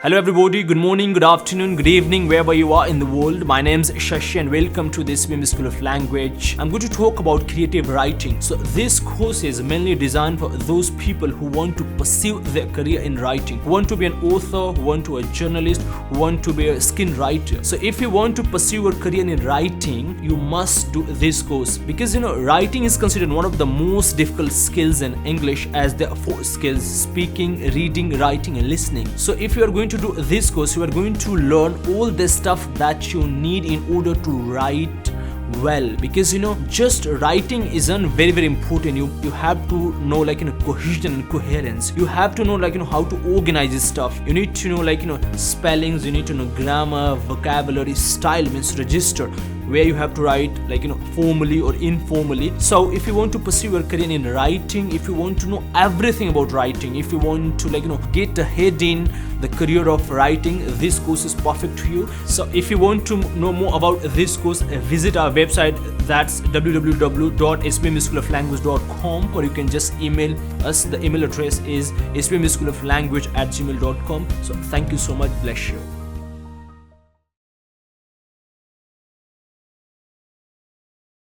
Hello everybody, good morning, good afternoon, good evening, wherever you are in the world. My name is Shashi and welcome to this SBM School of Language. I'm going to talk about creative writing. So this course is mainly designed for those people who want to pursue their career in writing, who want to be an author, who want to be a journalist, who want to be a screenwriter. So if you want to pursue your career in writing, you must do this course because writing is considered one of the most difficult skills in English, as there are 4 skills: speaking, reading, writing and listening. So if you are going to do this course, you are going to learn all the stuff that you need in order to write well, because just writing isn't very important. You have to know cohesion and coherence. You have to know how to organize this stuff. You need to know spellings, you need to know grammar, vocabulary, style means register, where you have to write formally or informally. So if you want to pursue your career in writing, if you want to know everything about writing, if you want to get ahead in the career of writing, this course is perfect to you. So if you want to know more about this course, visit our website, that's www.sbmschooloflanguage.com, or you can just email us. The email address is sbmschooloflanguage@gmail.com. So thank you so much, bless you.